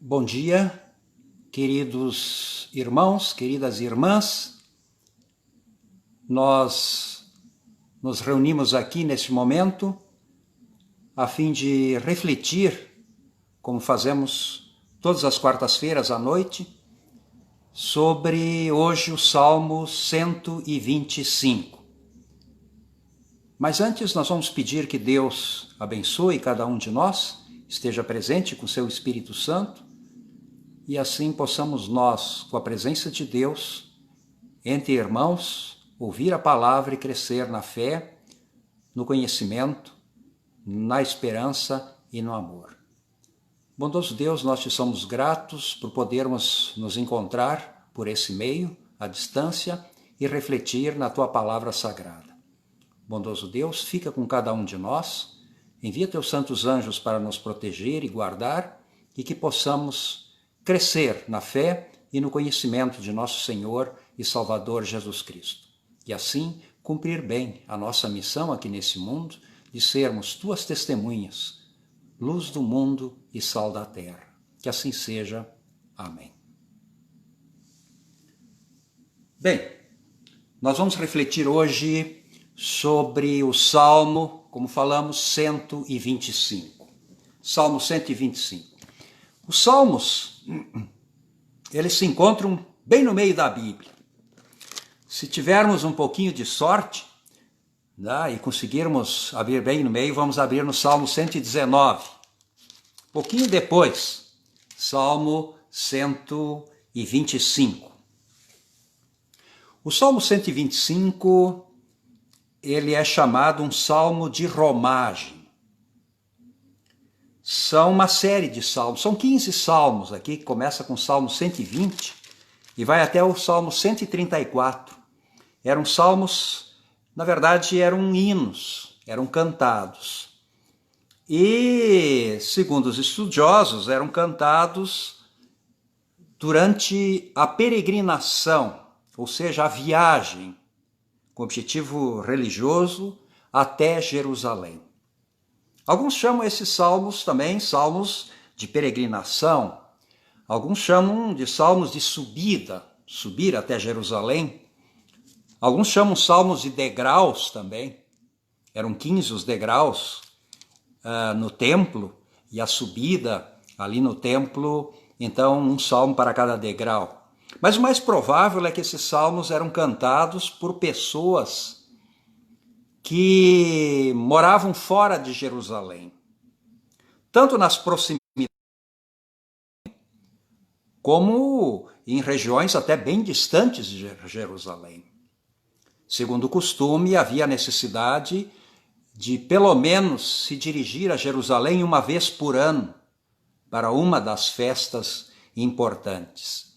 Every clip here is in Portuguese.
Bom dia, queridos irmãos, queridas irmãs. Nós nos reunimos aqui neste momento a fim de refletir, como fazemos todas as quartas-feiras à noite, sobre hoje o Salmo 125. Mas antes nós vamos pedir que Deus abençoe cada um de nós, esteja presente com seu Espírito Santo, e assim possamos nós, com a presença de Deus, entre irmãos, ouvir a palavra e crescer na fé, no conhecimento, na esperança e no amor. Bondoso Deus, nós te somos gratos por podermos nos encontrar por esse meio, à distância, e refletir na tua palavra sagrada. Bondoso Deus, fica com cada um de nós, envia teus santos anjos para nos proteger e guardar, e que possamos crescer na fé e no conhecimento de nosso Senhor e Salvador Jesus Cristo. E assim cumprir bem a nossa missão aqui nesse mundo de sermos tuas testemunhas, luz do mundo e sal da terra. Que assim seja. Amém. Bem, nós vamos refletir hoje sobre o Salmo, como falamos, 125. Salmo 125. Os Salmos, eles se encontram bem no meio da Bíblia. Se tivermos um pouquinho de sorte, né, e conseguirmos abrir bem no meio, vamos abrir no Salmo 119. Pouquinho depois, Salmo 125. O Salmo 125, ele é chamado um salmo de romagem. São uma série de salmos, são 15 salmos aqui, que começa com o Salmo 120 e vai até o Salmo 134. Eram salmos, na verdade, eram hinos, eram cantados. E, segundo os estudiosos, eram cantados durante a peregrinação, ou seja, a viagem, com objetivo religioso, até Jerusalém. Alguns chamam esses salmos também salmos de peregrinação. Alguns chamam de salmos de subida, subir até Jerusalém. Alguns chamam salmos de degraus também. Eram 15 os degraus no templo, e a subida ali no templo, então um salmo para cada degrau. Mas o mais provável é que esses salmos eram cantados por pessoas que moravam fora de Jerusalém, tanto nas proximidades como em regiões até bem distantes de Jerusalém. Segundo o costume, havia necessidade de pelo menos se dirigir a Jerusalém uma vez por ano para uma das festas importantes.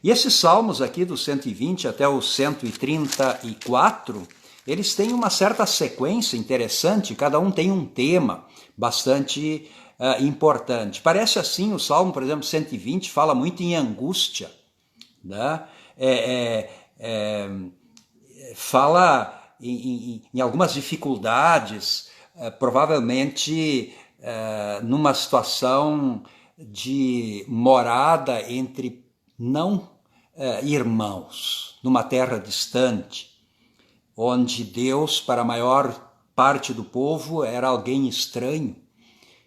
E esses salmos aqui do 120 até o 134, eles têm uma certa sequência interessante, cada um tem um tema bastante importante. Parece assim, o Salmo, por exemplo, 120 fala muito em angústia, né? Fala em algumas dificuldades, provavelmente numa situação de morada entre não irmãos, numa terra distante, onde Deus, para a maior parte do povo, era alguém estranho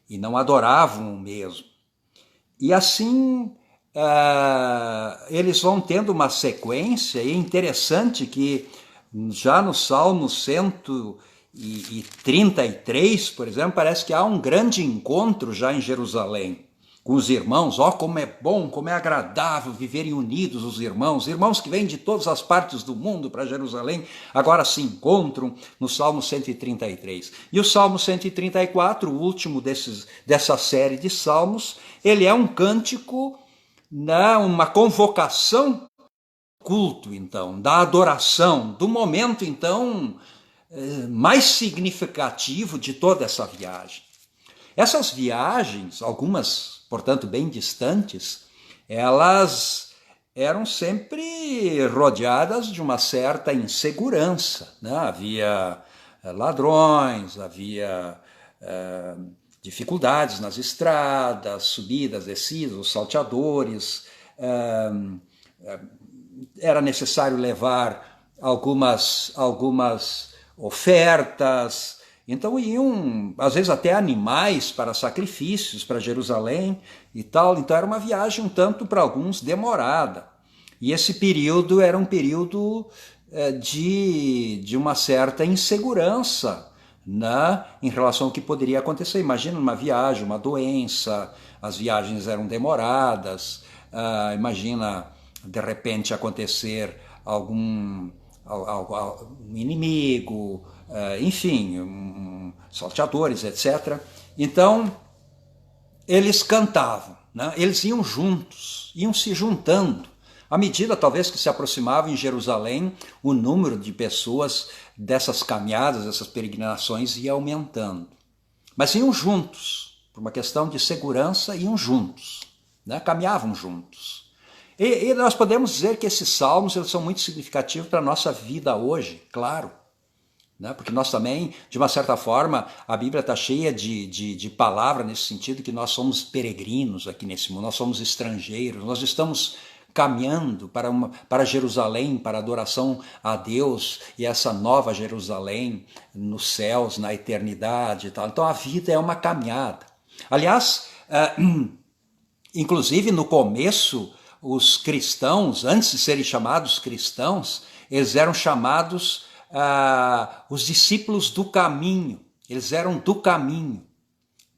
e não adoravam o mesmo. E assim eles vão tendo uma sequência, e é interessante que já no Salmo 133, por exemplo, parece que há um grande encontro já em Jerusalém com os irmãos. Como é bom, como é agradável viverem unidos os irmãos que vêm de todas as partes do mundo para Jerusalém, agora se encontram no Salmo 133. E o Salmo 134, o último dessa série de salmos, ele é um cântico, uma convocação culto, então, da adoração, do momento, então, mais significativo de toda essa viagem. Essas viagens, algumas, portanto, bem distantes, elas eram sempre rodeadas de uma certa insegurança, né? Havia ladrões, havia dificuldades nas estradas, subidas, descidas, os salteadores, era necessário levar algumas ofertas, então iam, às vezes até animais para sacrifícios para Jerusalém e tal, então era uma viagem um tanto para alguns demorada. E esse período era um período de uma certa insegurança, né, em relação ao que poderia acontecer. Imagina uma viagem, uma doença, as viagens eram demoradas, imagina de repente acontecer algum inimigo, enfim, salteadores, etc. Então, eles cantavam, né? Eles iam juntos, iam se juntando. À medida, talvez, que se aproximava em Jerusalém, o número de pessoas dessas caminhadas, dessas peregrinações ia aumentando. Mas iam juntos, por uma questão de segurança, iam juntos, né? Caminhavam juntos. E nós podemos dizer que esses salmos eles são muito significativos para a nossa vida hoje, claro. Né? Porque nós também, de uma certa forma, a Bíblia está cheia de palavra nesse sentido, que nós somos peregrinos aqui nesse mundo, nós somos estrangeiros, nós estamos caminhando para Jerusalém, para adoração a Deus e essa nova Jerusalém nos céus, na eternidade e tal. Então a vida é uma caminhada. Aliás, inclusive no começo, os cristãos, antes de serem chamados cristãos, eles eram chamados os discípulos do caminho. Eles eram do caminho,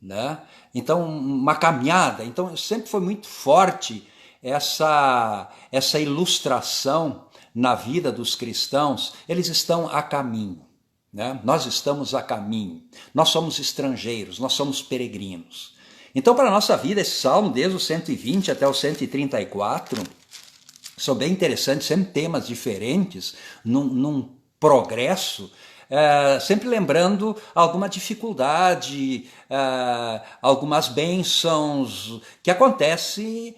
né? Então, uma caminhada. Então, sempre foi muito forte essa ilustração na vida dos cristãos. Eles estão a caminho, né? Nós estamos a caminho. Nós somos estrangeiros, nós somos peregrinos. Então, para a nossa vida, esse salmo, desde o 120 até o 134, são bem interessantes, sempre temas diferentes, num progresso, sempre lembrando alguma dificuldade, algumas bênçãos que acontece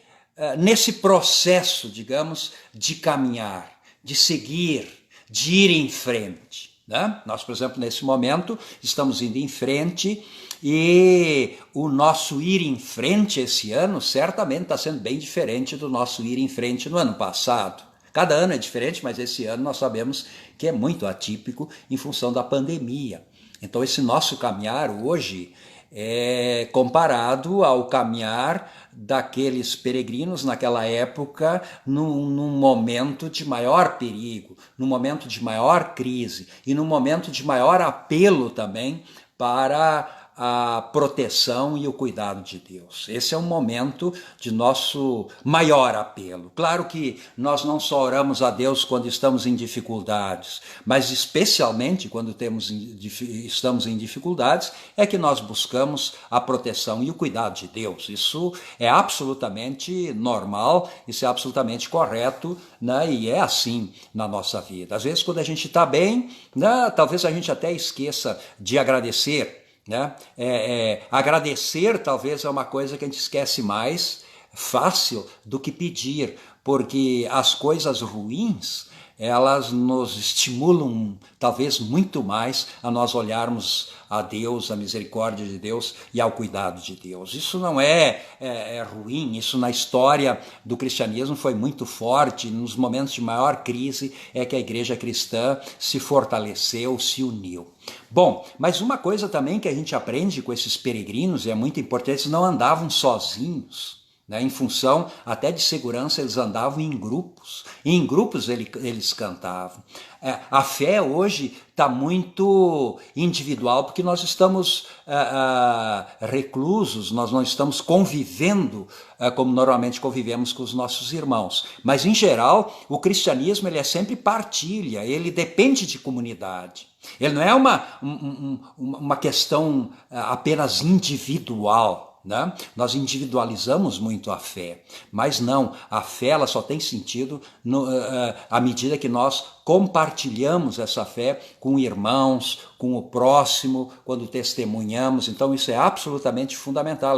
nesse processo, digamos, de caminhar, de seguir, de ir em frente. Né? Nós, por exemplo, nesse momento, estamos indo em frente e o nosso ir em frente esse ano certamente está sendo bem diferente do nosso ir em frente no ano passado. Cada ano é diferente, mas esse ano nós sabemos que é muito atípico em função da pandemia. Então esse nosso caminhar hoje é comparado ao caminhar daqueles peregrinos naquela época num momento de maior perigo, num momento de maior crise e num momento de maior apelo também para a proteção e o cuidado de Deus. Esse é um momento de nosso maior apelo. Claro que nós não só oramos a Deus quando estamos em dificuldades, mas especialmente quando estamos em dificuldades, é que nós buscamos a proteção e o cuidado de Deus. Isso é absolutamente normal, isso é absolutamente correto, né? E é assim na nossa vida. Às vezes, quando a gente está bem, né, talvez a gente até esqueça de agradecer. Né? Agradecer talvez é uma coisa que a gente esquece mais fácil do que pedir, porque as coisas ruins elas nos estimulam talvez muito mais a nós olharmos a Deus, a misericórdia de Deus e ao cuidado de Deus. Isso não é ruim, isso na história do cristianismo foi muito forte, nos momentos de maior crise é que a igreja cristã se fortaleceu, se uniu. Bom, mas uma coisa também que a gente aprende com esses peregrinos, e é muito importante, eles não andavam sozinhos. Né, em função até de segurança, eles andavam em grupos. E em grupos eles cantavam. A fé hoje está muito individual, porque nós estamos reclusos, nós não estamos convivendo como normalmente convivemos com os nossos irmãos. Mas, em geral, o cristianismo ele é sempre partilha, ele depende de comunidade. Ele não é uma questão apenas individual. Né? Nós individualizamos muito a fé, mas não, a fé ela só tem sentido à medida que nós compartilhamos essa fé com irmãos, com o próximo, quando testemunhamos. Então isso é absolutamente fundamental,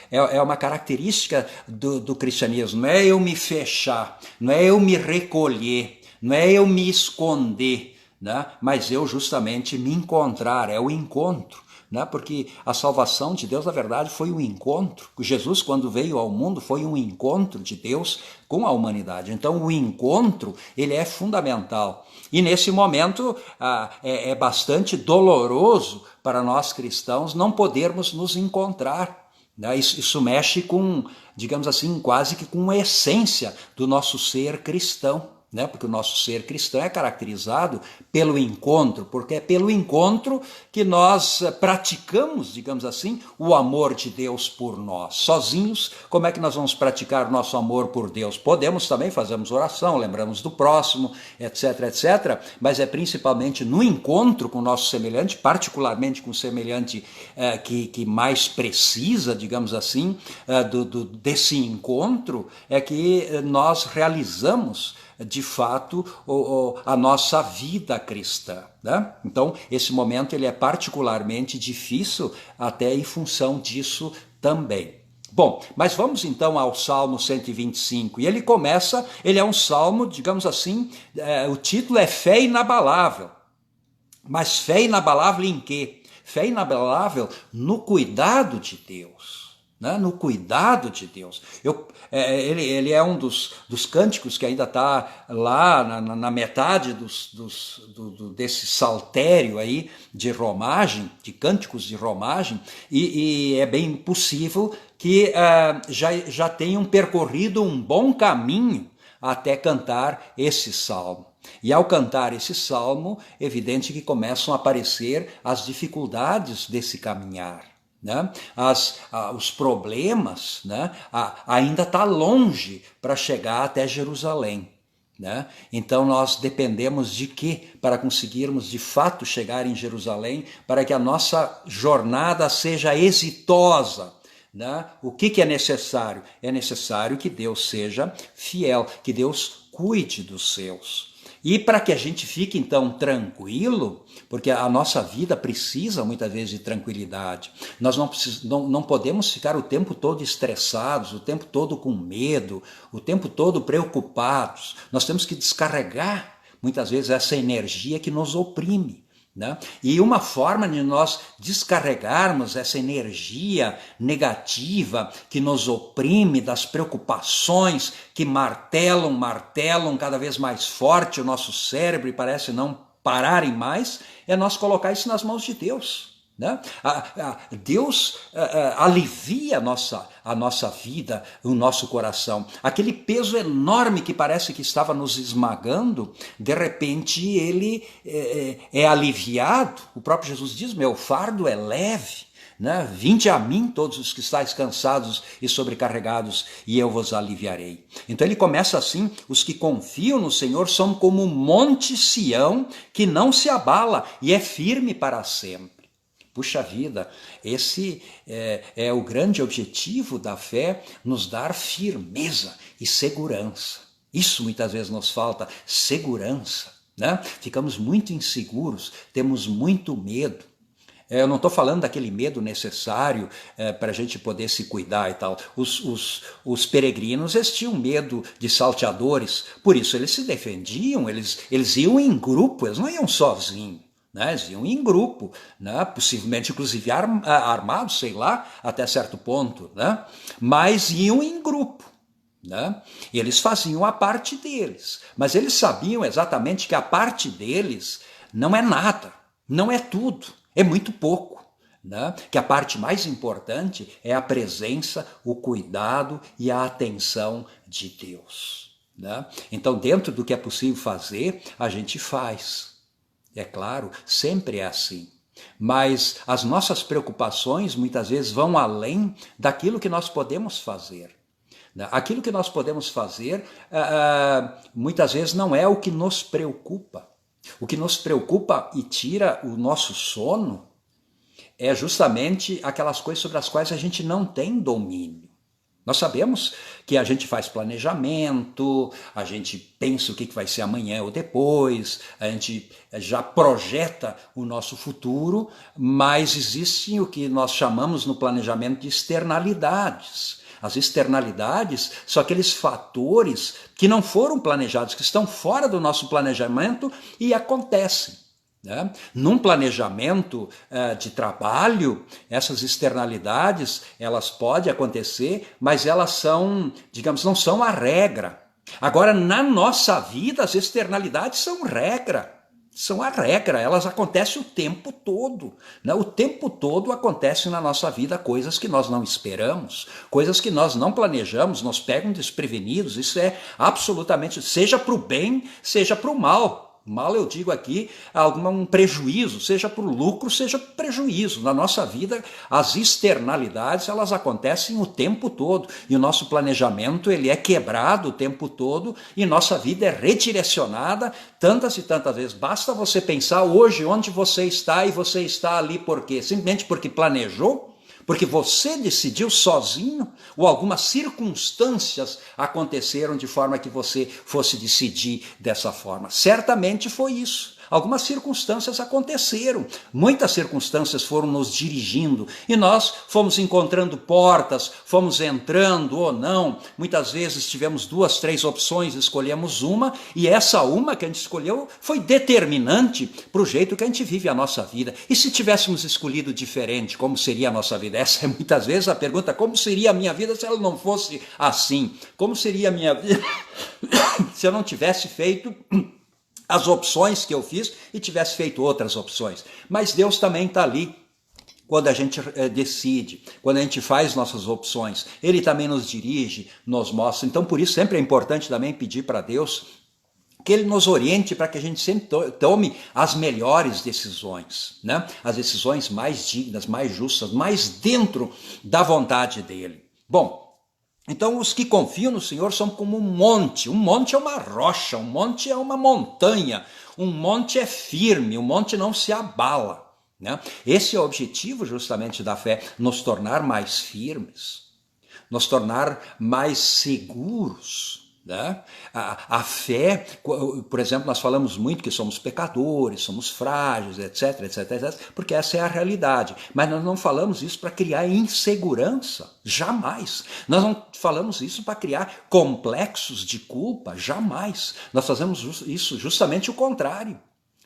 é uma característica do cristianismo. Não é eu me fechar, não é eu me recolher, não é eu me esconder, né? Mas eu justamente me encontrar, é o encontro. né? Porque a salvação de Deus, na verdade, foi um encontro. Jesus, quando veio ao mundo, foi um encontro de Deus com a humanidade. Então, o encontro, ele é fundamental. E nesse momento é bastante doloroso para nós cristãos não podermos nos encontrar. Né? Isso mexe com, digamos assim, quase que com a essência do nosso ser cristão. Né? Porque o nosso ser cristão é caracterizado pelo encontro, porque é pelo encontro que nós praticamos, digamos assim, o amor de Deus por nós. Sozinhos, como é que nós vamos praticar o nosso amor por Deus? Podemos também, fazemos oração, lembramos do próximo, etc, etc, mas é principalmente no encontro com o nosso semelhante, particularmente com o semelhante que mais precisa, digamos assim, desse encontro, é que nós realizamos de fato a nossa vida cristã. Né? Então, esse momento ele é particularmente difícil, até em função disso também. Bom, mas vamos então ao Salmo 125, e ele é um salmo, digamos assim, o título é Fé Inabalável. Mas fé inabalável em quê? Fé inabalável no cuidado de Deus. Né? No cuidado de Deus. Ele é um dos cânticos que ainda está lá na metade desse saltério aí de romagem, de cânticos de romagem, e é bem possível que já tenham percorrido um bom caminho até cantar esse salmo. E ao cantar esse salmo, é evidente que começam a aparecer as dificuldades desse caminhar. Né? Os problemas, né? Ainda está longe para chegar até Jerusalém. Né? Então nós dependemos de quê para conseguirmos de fato chegar em Jerusalém, para que a nossa jornada seja exitosa. Né? O que é necessário? É necessário que Deus seja fiel, que Deus cuide dos seus. E para que a gente fique então tranquilo, porque a nossa vida precisa muitas vezes de tranquilidade, nós não podemos ficar o tempo todo estressados, o tempo todo com medo, o tempo todo preocupados. Nós temos que descarregar muitas vezes essa energia que nos oprime. Né? E uma forma de nós descarregarmos essa energia negativa que nos oprime, das preocupações que martelam cada vez mais forte o nosso cérebro e parece não pararem mais, é nós colocar isso nas mãos de Deus. Né? Deus alivia a nossa vida, o nosso coração. Aquele peso enorme que parece que estava nos esmagando, de repente ele é aliviado. O próprio Jesus diz, meu fardo é leve. Né? Vinde a mim todos os que estáis cansados e sobrecarregados, e eu vos aliviarei. Então ele começa assim, os que confiam no Senhor são como um monte Sião que não se abala e é firme para sempre. Puxa vida, esse é o grande objetivo da fé, nos dar firmeza e segurança. Isso muitas vezes nos falta, segurança. Né? Ficamos muito inseguros, temos muito medo. Eu não estou falando daquele medo necessário para a gente poder se cuidar e tal. Os peregrinos, eles tinham medo de salteadores, por isso eles se defendiam, eles iam em grupo, eles não iam sozinhos. Né? Eles iam em grupo, né? Possivelmente inclusive armados, sei lá, até certo ponto, né? Mas iam em grupo. Né? E eles faziam a parte deles, mas eles sabiam exatamente que a parte deles não é nada, não é tudo, é muito pouco. Né? Que a parte mais importante é a presença, o cuidado e a atenção de Deus. Né? Então, dentro do que é possível fazer, a gente faz. É claro, sempre é assim. Mas as nossas preocupações muitas vezes vão além daquilo que nós podemos fazer. Aquilo que nós podemos fazer muitas vezes não é o que nos preocupa. O que nos preocupa e tira o nosso sono é justamente aquelas coisas sobre as quais a gente não tem domínio. Nós sabemos que a gente faz planejamento, a gente pensa o que vai ser amanhã ou depois, a gente já projeta o nosso futuro, mas existem o que nós chamamos no planejamento de externalidades. As externalidades são aqueles fatores que não foram planejados, que estão fora do nosso planejamento e acontecem. né? Num planejamento de trabalho, essas externalidades, elas podem acontecer, mas elas são, digamos, não são a regra. Agora, na nossa vida, as externalidades são regra. São a regra, elas acontecem o tempo todo, né? O tempo todo acontece na nossa vida coisas que nós não esperamos, coisas que nós não planejamos, nos pegam desprevenidos. Isso é absolutamente, seja para o bem, seja para o mal. Mal eu digo aqui, um prejuízo, seja para o lucro, seja para o prejuízo. Na nossa vida, as externalidades, elas acontecem o tempo todo. E o nosso planejamento, ele é quebrado o tempo todo e nossa vida é redirecionada tantas e tantas vezes. Basta você pensar hoje onde você está e você está ali por quê? Simplesmente porque planejou? Porque você decidiu sozinho ou algumas circunstâncias aconteceram de forma que você fosse decidir dessa forma? Certamente foi isso. Algumas circunstâncias aconteceram, muitas circunstâncias foram nos dirigindo e nós fomos encontrando portas, fomos entrando ou não. Muitas vezes tivemos 2, 3 opções, escolhemos uma e essa uma que a gente escolheu foi determinante para o jeito que a gente vive a nossa vida. E se tivéssemos escolhido diferente, como seria a nossa vida? Essa é muitas vezes a pergunta: como seria a minha vida se ela não fosse assim? Como seria a minha vida se eu não tivesse feito as opções que eu fiz e tivesse feito outras opções? Mas Deus também está ali quando a gente decide, quando a gente faz nossas opções. Ele também nos dirige, nos mostra. Então, por isso, sempre é importante também pedir para Deus que Ele nos oriente para que a gente sempre tome as melhores decisões, né? As decisões mais dignas, mais justas, mais dentro da vontade dEle. Bom, então os que confiam no Senhor são como um monte é uma rocha, um monte é uma montanha, um monte é firme, um monte não se abala, né? Esse é o objetivo justamente da fé, nos tornar mais firmes, nos tornar mais seguros, né? A fé, por exemplo, nós falamos muito que somos pecadores, somos frágeis, etc, etc, etc, porque essa é a realidade. Mas nós não falamos isso para criar insegurança, jamais. Nós não falamos isso para criar complexos de culpa, jamais. Nós fazemos isso justamente o contrário.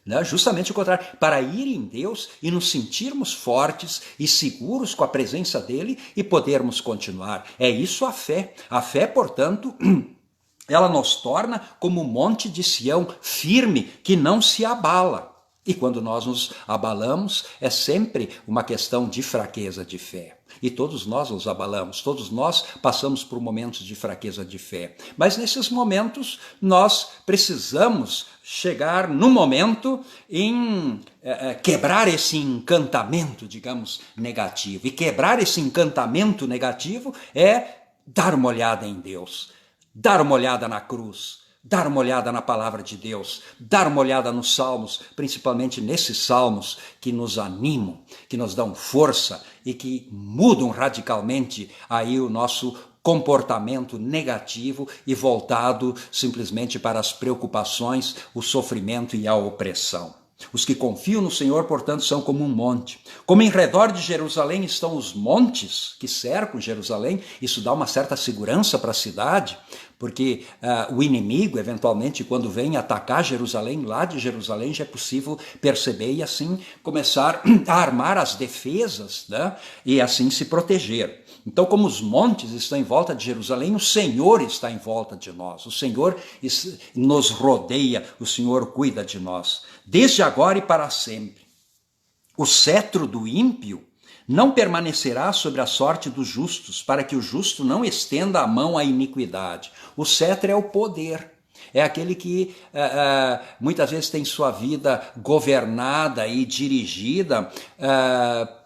Né? Justamente o contrário, para ir em Deus e nos sentirmos fortes e seguros com a presença dEle e podermos continuar. É isso a fé. A fé, portanto, ela nos torna como um monte de Sião firme que não se abala. E quando nós nos abalamos, é sempre uma questão de fraqueza de fé. E todos nós nos abalamos, todos nós passamos por momentos de fraqueza de fé. Mas nesses momentos nós precisamos chegar no momento em quebrar esse encantamento, digamos, negativo. E quebrar esse encantamento negativo é dar uma olhada em Deus, dar uma olhada na cruz, dar uma olhada na palavra de Deus, dar uma olhada nos salmos, principalmente nesses salmos que nos animam, que nos dão força e que mudam radicalmente aí o nosso comportamento negativo e voltado simplesmente para as preocupações, o sofrimento e a opressão. Os que confiam no Senhor, portanto, são como um monte. Como em redor de Jerusalém estão os montes que cercam Jerusalém, isso dá uma certa segurança para a cidade, porque o inimigo, eventualmente, quando vem atacar Jerusalém, lá de Jerusalém já é possível perceber e assim começar a armar as defesas, né? E assim se proteger. Então, como os montes estão em volta de Jerusalém, o Senhor está em volta de nós, o Senhor nos rodeia, o Senhor cuida de nós, desde agora e para sempre. O cetro do ímpio não permanecerá sobre a sorte dos justos, para que o justo não estenda a mão à iniquidade. O cetro é o poder. É aquele que muitas vezes tem sua vida governada e dirigida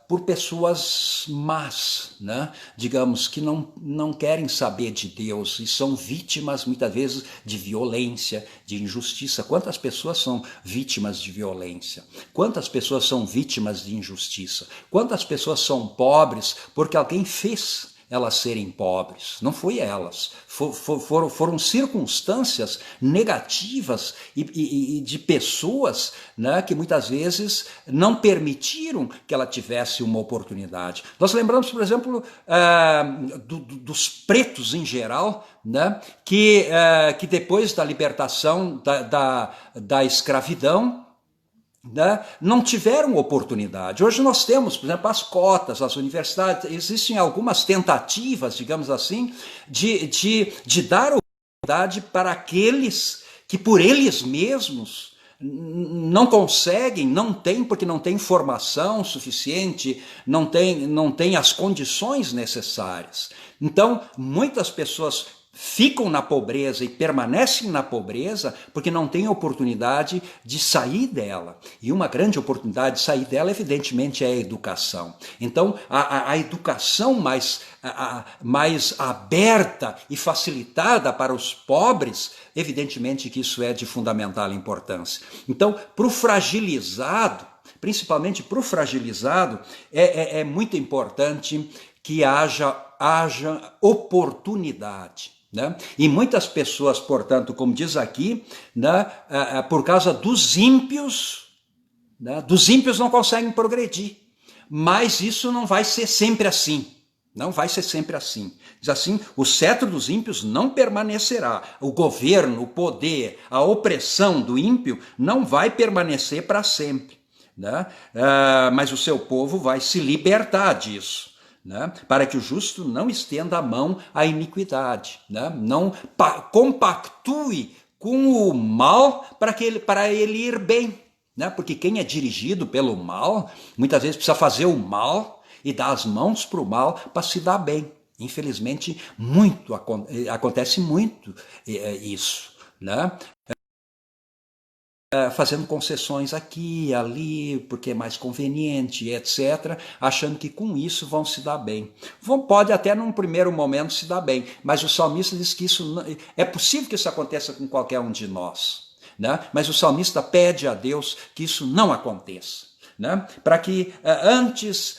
por pessoas más, né? Digamos, que não querem saber de Deus e são vítimas, muitas vezes, de violência, de injustiça. Quantas pessoas são vítimas de violência? Quantas pessoas são vítimas de injustiça? Quantas pessoas são pobres porque alguém fez elas serem pobres? Não foi elas, foram circunstâncias negativas e de pessoas, né, que muitas vezes não permitiram que ela tivesse uma oportunidade. Nós lembramos, por exemplo, dos pretos em geral, né, que depois da libertação da escravidão, né, não tiveram oportunidade. Hoje nós temos, por exemplo, as cotas, as universidades, existem algumas tentativas, digamos assim, de dar oportunidade para aqueles que por eles mesmos não conseguem, não têm, porque não têm formação suficiente, não tem as condições necessárias. Então, muitas pessoas ficam na pobreza e permanecem na pobreza porque não têm oportunidade de sair dela. E uma grande oportunidade de sair dela, evidentemente, é a educação. Então, a educação mais aberta e facilitada para os pobres, evidentemente que isso é de fundamental importância. Então, para o fragilizado, principalmente para o fragilizado, é muito importante que haja oportunidade. Né? E muitas pessoas, portanto, como diz aqui, né, por causa dos ímpios, né, não conseguem progredir. Mas isso não vai ser sempre assim. Não vai ser sempre assim. Diz assim, o cetro dos ímpios não permanecerá. O governo, o poder, a opressão do ímpio não vai permanecer para sempre. Né? Mas o seu povo vai se libertar disso. Né? Para que o justo não estenda a mão à iniquidade, né? Não compactue com o mal para ele ir bem, né? Porque quem é dirigido pelo mal, muitas vezes precisa fazer o mal e dar as mãos para o mal para se dar bem. Infelizmente, acontece muito isso, né? Fazendo concessões aqui, ali, porque é mais conveniente, etc., achando que com isso vão se dar bem. Pode até num primeiro momento se dar bem, mas o salmista diz que isso não, é possível que isso aconteça com qualquer um de nós, né? Mas o salmista pede a Deus que isso não aconteça, né? Para que antes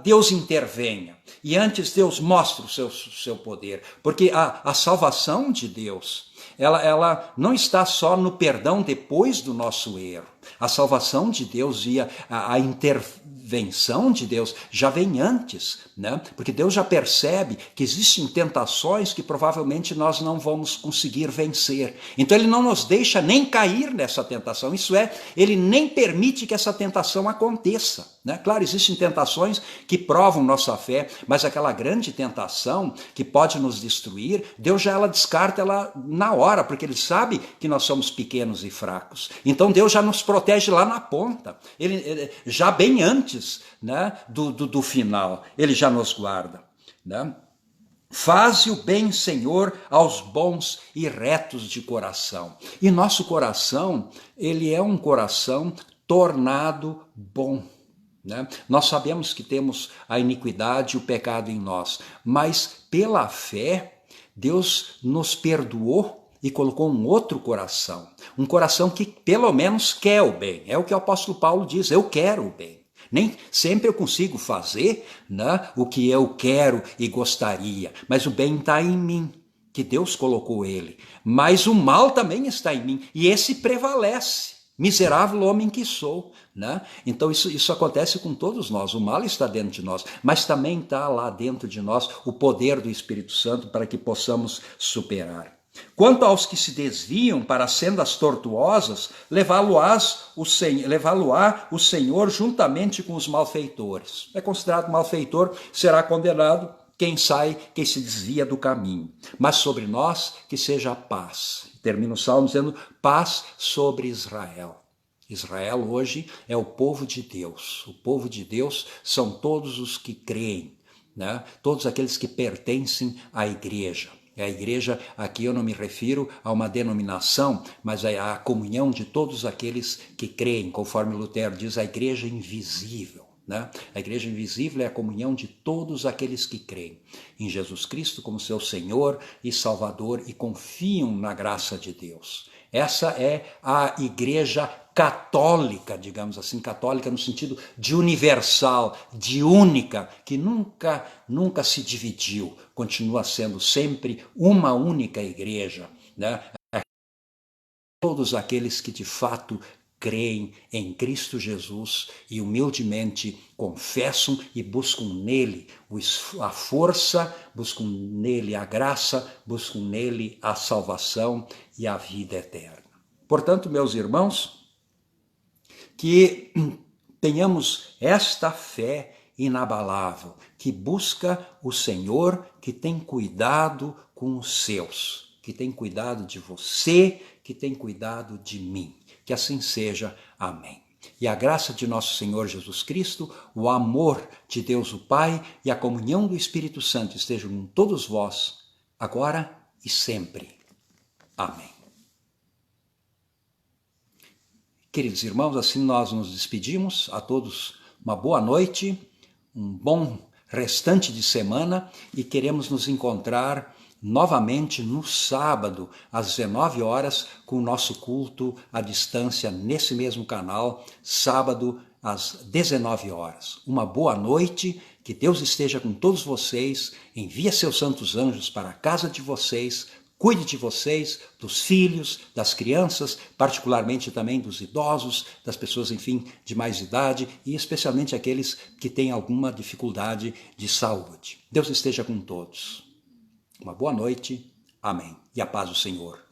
Deus intervenha e antes Deus mostre o seu poder, porque a salvação de Deus, ela não está só no perdão depois do nosso erro. A salvação de Deus e a intervenção de Deus já vem antes, né? Porque Deus já percebe que existem tentações que provavelmente nós não vamos conseguir vencer. Então ele não nos deixa nem cair nessa tentação, isso é, ele nem permite que essa tentação aconteça, né? Claro, existem tentações que provam nossa fé, mas aquela grande tentação que pode nos destruir, Deus já descarta ela na hora, porque ele sabe que nós somos pequenos e fracos. Então Deus já nos protege lá na ponta, ele já bem antes, né, do final, ele já nos guarda, né? Faze o bem, Senhor, aos bons e retos de coração. E nosso coração, ele é um coração tornado bom, né? Nós sabemos que temos a iniquidade e o pecado em nós, mas pela fé, Deus nos perdoou e colocou um outro coração, um coração que pelo menos quer o bem. É o que o apóstolo Paulo diz, eu quero o bem. Nem sempre eu consigo fazer, né, o que eu quero e gostaria, mas o bem está em mim, que Deus colocou ele. Mas o mal também está em mim, e esse prevalece. Miserável homem que sou, né? Então isso acontece com todos nós, o mal está dentro de nós, mas também está lá dentro de nós o poder do Espírito Santo para que possamos superar. Quanto aos que se desviam para sendas tortuosas, levá-lo-á o Senhor juntamente com os malfeitores. É considerado malfeitor, será condenado quem se desvia do caminho. Mas sobre nós que seja paz. Termina o Salmo dizendo, paz sobre Israel. Israel hoje é o povo de Deus. O povo de Deus são todos os que creem, né? Todos aqueles que pertencem à igreja. A igreja, aqui eu não me refiro a uma denominação, mas a comunhão de todos aqueles que creem, conforme Lutero diz, a igreja invisível. Né? A igreja invisível é a comunhão de todos aqueles que creem em Jesus Cristo como seu Senhor e Salvador e confiam na graça de Deus. Essa é a igreja católica, digamos assim, católica no sentido de universal, de única, que nunca se dividiu, continua sendo sempre uma única igreja, né? Todos aqueles que de fato creem em Cristo Jesus e humildemente confessam e buscam nele a força, buscam nele a graça, buscam nele a salvação e a vida eterna. Portanto, meus irmãos, que tenhamos esta fé inabalável, que busca o Senhor, que tem cuidado com os seus, que tem cuidado de você, que tem cuidado de mim. Que assim seja. Amém. E a graça de nosso Senhor Jesus Cristo, o amor de Deus o Pai e a comunhão do Espírito Santo estejam com todos vós, agora e sempre. Amém. Queridos irmãos, assim nós nos despedimos. A todos uma boa noite, um bom restante de semana e queremos nos encontrar novamente no sábado, às 19 horas, com o nosso culto à distância nesse mesmo canal, sábado às 19 horas. Uma boa noite, que Deus esteja com todos vocês, envie seus santos anjos para a casa de vocês, cuide de vocês, dos filhos, das crianças, particularmente também dos idosos, das pessoas, enfim, de mais idade e especialmente aqueles que têm alguma dificuldade de saúde. Deus esteja com todos. Uma boa noite. Amém. E a paz do Senhor.